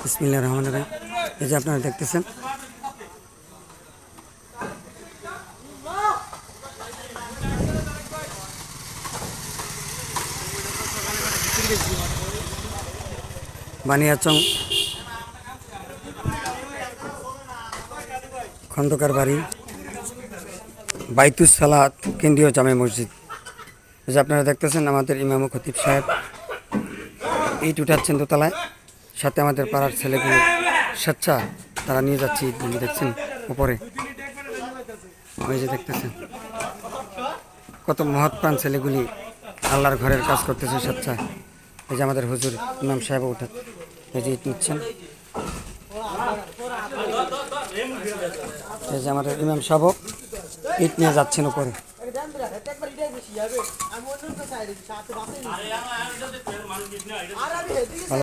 বিসমিল্লাহির রহমানির রহিম। এই যে আপনারা দেখতেছেন বানিয়াচং খন্দকার বাড়ি বাইতুস সালাত কেন্দ্রীয় জামে মসজিদ। এই যে আপনারা দেখতেছেন আমাদের ইমাম ও খতিব সাহেব ইট উঠাচ্ছেন দোতলায়, সাথে আমাদের পাড়ার ছেলেগুলো স্বেচ্ছা তারা নিয়ে যাচ্ছে ইটগুলি, দেখছেন উপরে। ওই যে দেখতেছেন কত মহৎ প্রাণ ছেলেগুলি আল্লাহর ঘরের কাজ করতেছে স্বেচ্ছায়। এই যে আমাদের হুজুর ইমাম সাহেব উঠা, এই যে ইট নিচ্ছেন। এই যে আমাদের ইমাম সাহেব ইট নিয়ে যাচ্ছেন উপরে।